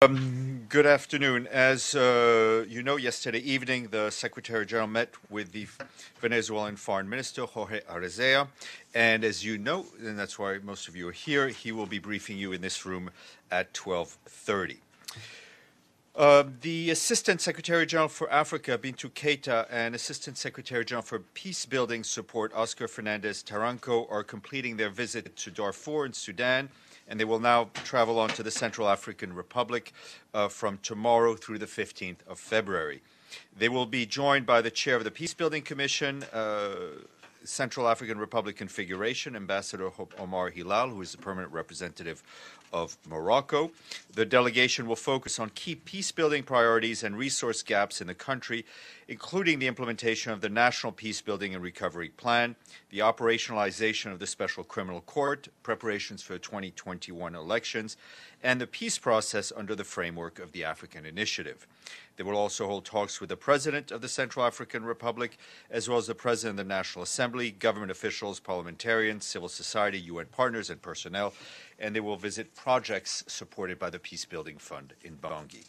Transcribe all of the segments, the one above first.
Good afternoon. As you know, yesterday evening, the Secretary General met with the Venezuelan Foreign Minister, Jorge Arrezea. And as you know, and that's why most of you are here, he will be briefing you in this room at 12:30. The Assistant Secretary General for Africa, Bintou Keita, and Assistant Secretary General for Peace Building Support, Oscar Fernandez Taranco, are completing their visit to Darfur in Sudan, and they will now travel on to the Central African Republic from tomorrow through the 15th of February. They will be joined by the chair of the Peacebuilding Commission, Central African Republic Configuration, Ambassador Omar Hilal, who is the permanent representative of Morocco. The delegation will focus on key peacebuilding priorities and resource gaps in the country, including the implementation of the National Peacebuilding and Recovery Plan, the operationalization of the Special Criminal Court, preparations for the 2021 elections, and the peace process under the framework of the African Initiative. They will also hold talks with the President of the Central African Republic, as well as the President of the National Assembly, government officials, parliamentarians, civil society, UN partners, and personnel, and they will visit projects supported by the Peacebuilding Fund in Bangui.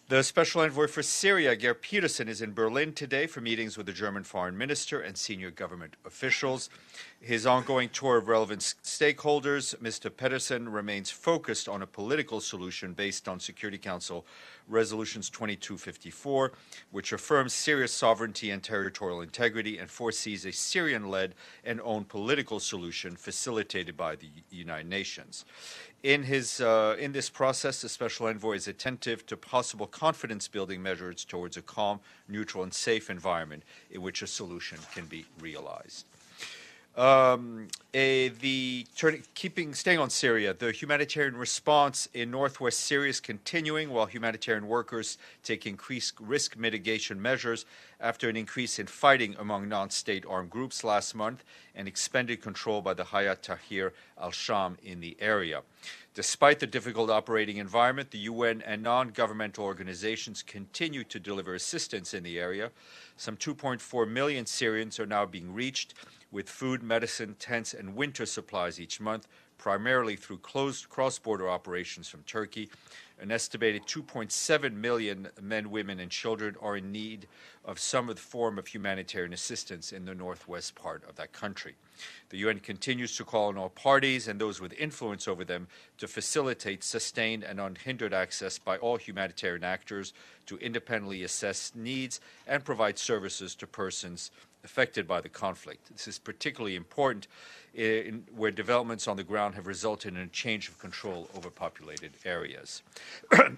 The Special Envoy for Syria, Geir Peterson, is in Berlin today for meetings with the German Foreign Minister and senior government officials. His ongoing tour of relevant stakeholders, Mr. Peterson remains focused on a political solution based on Security Council Resolutions 2254, which affirms Syria's sovereignty and territorial integrity and foresees a Syrian-led and owned political solution facilitated by the United Nations. In this process, the Special Envoy is attentive to possible confidence-building measures towards a calm, neutral, and safe environment in which a solution can be realized. Staying on Syria, the humanitarian response in northwest Syria is continuing while humanitarian workers take increased risk mitigation measures after an increase in fighting among non-state armed groups last month and expanded control by the Hayat Tahrir al-Sham in the area. Despite the difficult operating environment, the UN and non-governmental organizations continue to deliver assistance in the area. Some 2.4 million Syrians are now being reached with food, medicine, tents, and winter supplies each month, primarily through closed cross-border operations from Turkey. An estimated 2.7 million men, women, and children are in need of some form of humanitarian assistance in the northwest part of that country. The UN continues to call on all parties and those with influence over them to facilitate sustained and unhindered access by all humanitarian actors to independently assess needs and provide services to persons affected by the conflict. This is particularly important where developments on the ground have resulted in a change of control over populated areas.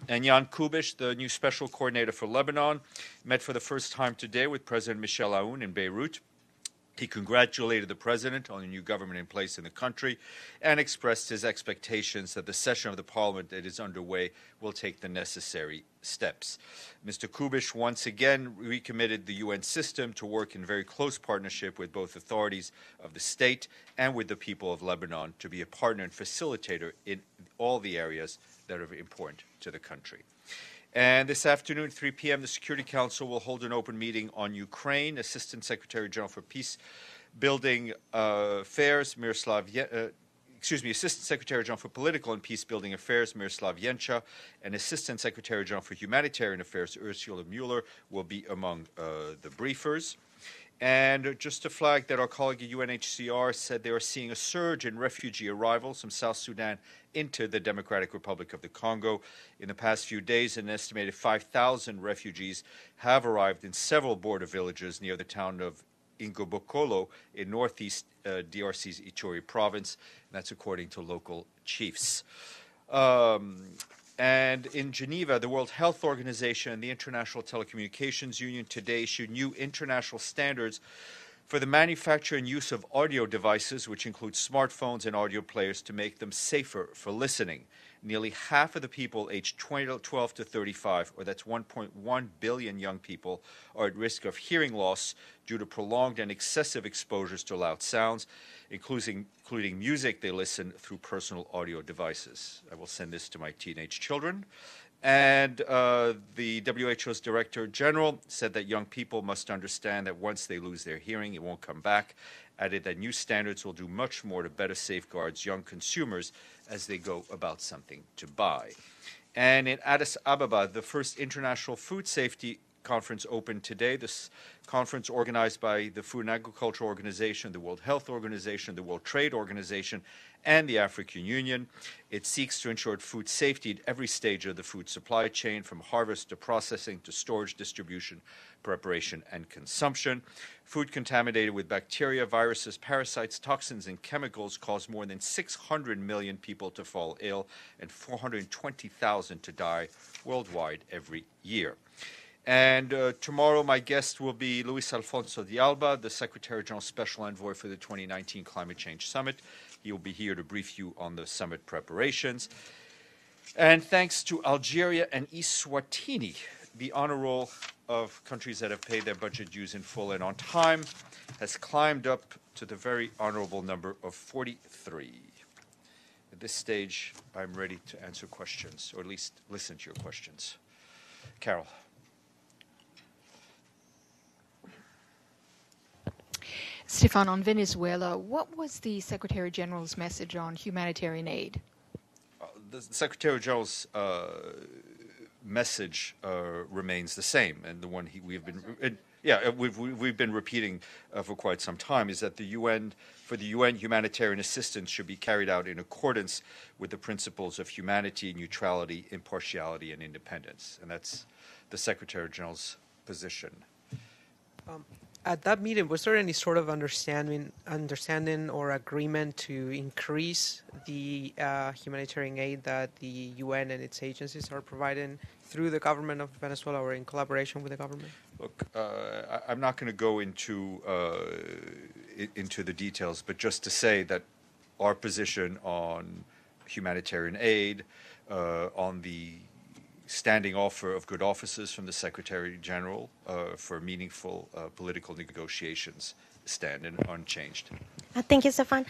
And Jan Kubish, the new special coordinator for Lebanon, met for the first time today with President Michel Aoun in Beirut. He congratulated the president on the new government in place in the country and expressed his expectations that the session of the parliament that is underway will take the necessary steps. Mr. Kubish once again recommitted the UN system to work in very close partnership with both authorities of the state and with the people of Lebanon to be a partner and facilitator in all the areas that are important to the country. And this afternoon at 3 p.m., the Security Council will hold an open meeting on Ukraine. Assistant Secretary General for Peace Building Affairs, Assistant Secretary General for Political and Peace Building Affairs, Miroslav Yencha, and Assistant Secretary General for Humanitarian Affairs, Ursula Mueller, will be among the briefers. And just to flag that our colleague at UNHCR said they are seeing a surge in refugee arrivals from South Sudan into the Democratic Republic of the Congo. In the past few days, an estimated 5,000 refugees have arrived in several border villages near the town of Ingobokolo in northeast DRC's Ituri province. That's according to local chiefs. And in Geneva, the World Health Organization and the International Telecommunications Union today issued new international standards for the manufacture and use of audio devices, which include smartphones and audio players, to make them safer for listening. Nearly half of the people aged 12 to 35, or that's 1.1 billion young people, are at risk of hearing loss due to prolonged and excessive exposures to loud sounds, including music they listen through personal audio devices. I will send this to my teenage children. And the WHO's Director General said that young people must understand that once they lose their hearing, it won't come back. Added that new standards will do much more to better safeguard young consumers as they go about something to buy. And in Addis Ababa, the first International Food Safety Conference opened today. This conference, organized by the Food and Agriculture Organization, the World Health Organization, the World Trade Organization, and the African Union. It seeks to ensure food safety at every stage of the food supply chain, from harvest to processing to storage, distribution, preparation, and consumption. Food contaminated with bacteria, viruses, parasites, toxins, and chemicals cause more than 600 million people to fall ill and 420,000 to die worldwide every year. And tomorrow, my guest will be Luis Alfonso de Alba, the Secretary General Special Envoy for the 2019 Climate Change Summit. He will be here to brief you on the summit preparations. And thanks to Algeria and Eswatini, the honor roll of countries that have paid their budget dues in full and on time has climbed up to the very honorable number of 43. At this stage, I'm ready to answer questions, or at least listen to your questions. Carol. Stéphane, on Venezuela, what was the Secretary General's message on humanitarian aid? The Secretary General's message remains the same, and the one we've been repeating for quite some time, is that the UN humanitarian assistance should be carried out in accordance with the principles of humanity, neutrality, impartiality, and independence, and that's the Secretary General's position. At that meeting, was there any sort of understanding or agreement to increase the humanitarian aid that the UN and its agencies are providing through the government of Venezuela or in collaboration with the government? Look, I'm not going to go into the details, but just to say that our position on humanitarian aid, on the standing offer of good offices from the Secretary General for meaningful political negotiations stand unchanged. Thank you, Stéphane.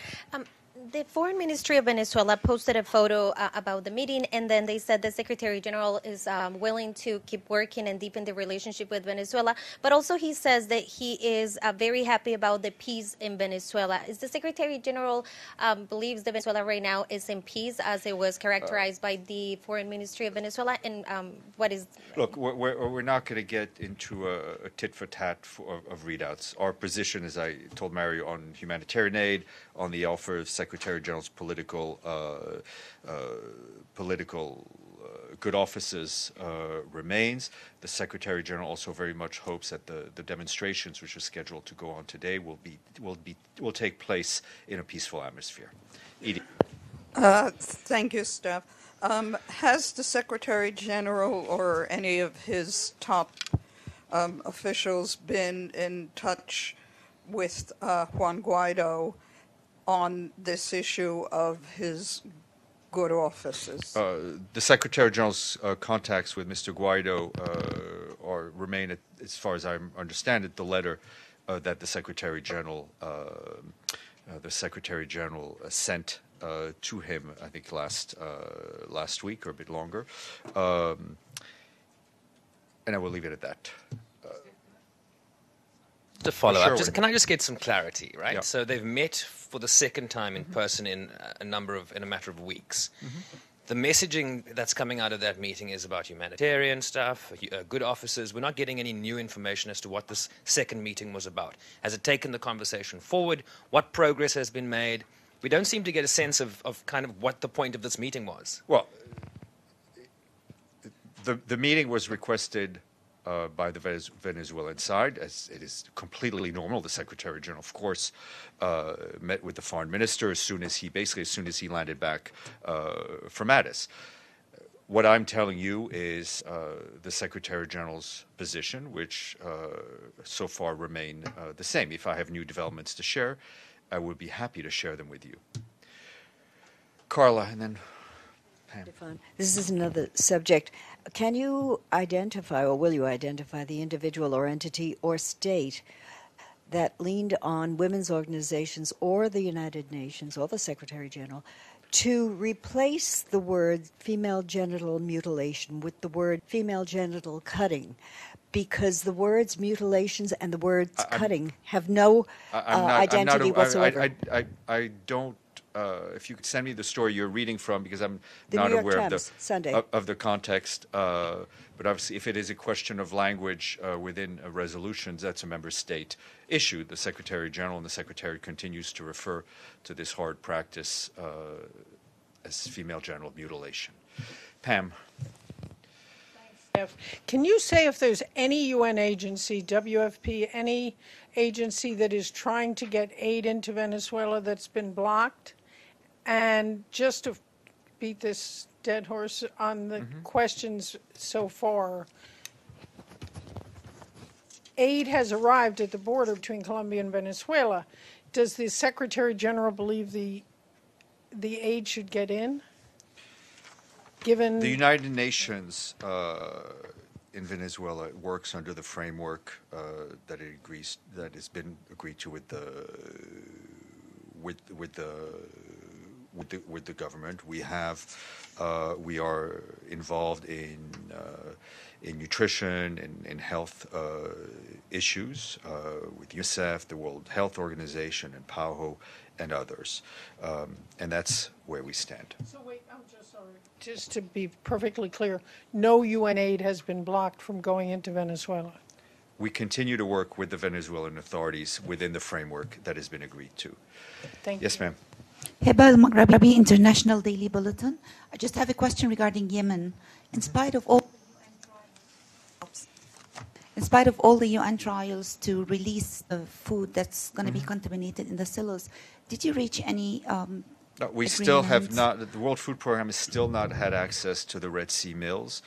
The Foreign Ministry of Venezuela posted a photo about the meeting, and then they said the Secretary General is willing to keep working and deepen the relationship with Venezuela. But also he says that he is very happy about the peace in Venezuela. Is the Secretary General believes that Venezuela right now is in peace, as it was characterized by the Foreign Ministry of Venezuela? And what is... Look, we're not going to get into a tit-for-tat of readouts. Our position, as I told Mario, on humanitarian aid, on the offer of Secretary General's political good offices remains. The Secretary General also very much hopes that the demonstrations which are scheduled to go on today will take place in a peaceful atmosphere. Edie. Thank you, Steph. Has the Secretary General or any of his top officials been in touch with Juan Guaido on this issue of his good offices? The Secretary General's contacts with Mr. Guaido remain, as far as I understand it, the letter that the Secretary General sent to him, I think last week or a bit longer, and I will leave it at that. To follow Sure. up, can I just get some clarity, right? Yeah. So they've met for the second time in person in a matter of weeks. Mm-hmm. The messaging that's coming out of that meeting is about humanitarian stuff, good officers. We're not getting any new information as to what this second meeting was about. Has it taken the conversation forward? What progress has been made? We don't seem to get a sense of kind of what the point of this meeting was. Well, the meeting was requested by the Venezuelan side, as it is completely normal. The Secretary General, of course, met with the foreign minister as soon as he landed back from Addis. What I'm telling you is the Secretary General's position, which so far remain the same. If I have new developments to share, I would be happy to share them with you. Carla, and then Pam. This is another subject. Can you identify, or will you identify, the individual or entity or state that leaned on women's organizations or the United Nations or the Secretary General to replace the word female genital mutilation with the word female genital cutting? Because the words mutilations and the words cutting have no identity whatsoever. I don't if you could send me the story you're reading from, because I'm The not New York aware Times, Sunday. of the context. But obviously, if it is a question of language within resolutions, that's a member state issue. The Secretary General and the Secretary continues to refer to this hard practice as female genital mutilation. Pam. Can you say if there's any UN agency, WFP, any agency that is trying to get aid into Venezuela that's been blocked? And just to beat this dead horse on the questions so far, aid has arrived at the border between Colombia and Venezuela. Does the Secretary General believe the aid should get in? Given The United Nations in Venezuela works under the framework that has been agreed to with the government. We are involved in nutrition and in health issues with UNICEF, the World Health Organization, and PAHO, and others, and that's where we stand. So wait, I'm just sorry. Just to be perfectly clear, no UN aid has been blocked from going into Venezuela. We continue to work with the Venezuelan authorities within the framework that has been agreed to. Thank you. Yes, ma'am. Heba Al-Maghrabi, International Daily Bulletin. I just have a question regarding Yemen. In spite of all the UN trials to release the food that's going to be contaminated in the silos, did you reach any No, we still have agreements? not, the World Food Program has still not had access to the Red Sea mills,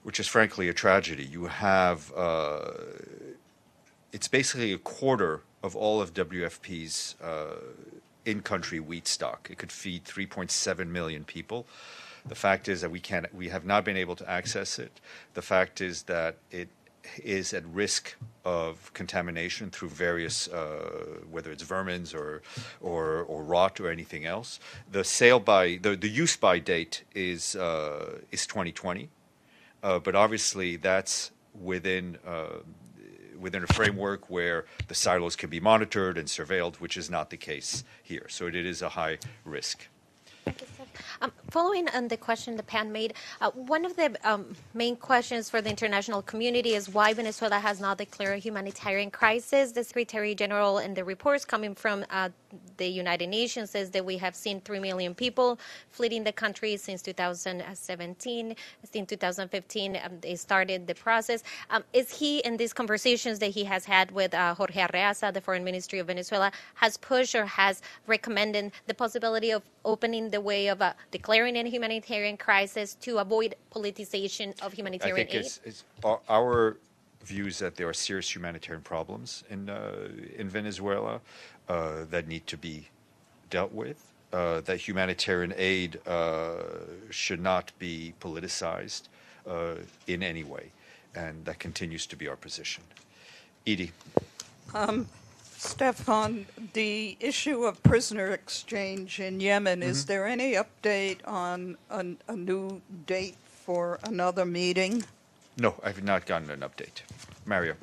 which is frankly a tragedy. You have, it's basically a quarter of all of WFP's in-country wheat stock. It could feed 3.7 million people. The fact is that we have not been able to access it. The fact is that it is at risk of contamination through various, whether it's vermins or rot or anything else. The use by date is 2020, but obviously that's within a framework where the silos can be monitored and surveilled, which is not the case here. So it is a high risk. Following on the question that Pam made, one of the main questions for the international community is why Venezuela has not declared a humanitarian crisis. The Secretary General in the reports coming from the United Nations says that we have seen 3 million people fleeing the country since 2017. In 2015, they started the process. Is he, in these conversations that he has had with Jorge Arreaza, the Foreign Ministry of Venezuela, has pushed or has recommended the possibility of opening the way of declaring a humanitarian crisis to avoid politicization of humanitarian aid? I think it's our view is that there are serious humanitarian problems in Venezuela that need to be dealt with. That humanitarian aid should not be politicized in any way, and that continues to be our position. Edie. Stéphane, the issue of prisoner exchange in Yemen, is there any update on a new date for another meeting? No, I've not gotten an update. Mario.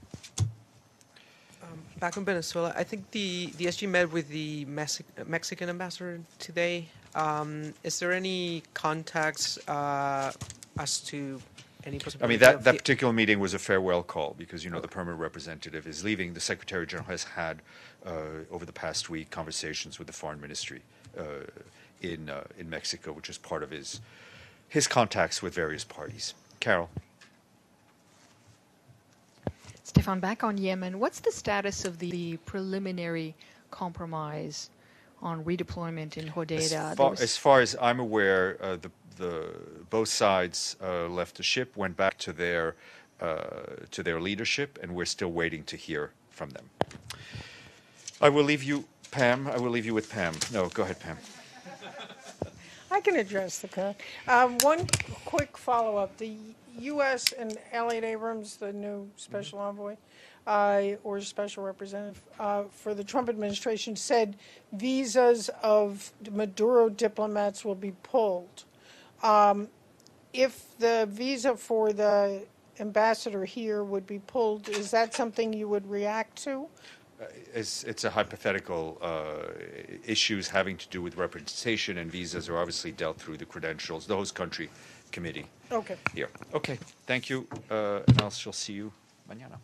Back in Venezuela, I think the SG met with the Mexican ambassador today. Is there any contacts as to any possibility? I mean, that particular meeting was a farewell call because, the permanent representative is leaving. The Secretary General has had, over the past week, conversations with the Foreign Ministry in Mexico, which is part of his contacts with various parties. Carol. Stéphane, back on Yemen, what's the status of the preliminary compromise on redeployment in Hodeidah? As far as I'm aware, both sides left the ship, went back to their leadership, and we're still waiting to hear from them. I will leave you, Pam. I will leave you with Pam. No, go ahead, Pam. I can address the one quick follow-up. The U.S. and Elliot Abrams, the new special envoy or special representative for the Trump administration, said visas of Maduro diplomats will be pulled. If the visa for the ambassador here would be pulled, is that something you would react to? It's a hypothetical. Issues having to do with representation and visas are obviously dealt through the credentials, the host country committee Okay. here. Okay, thank you, and I shall see you mañana.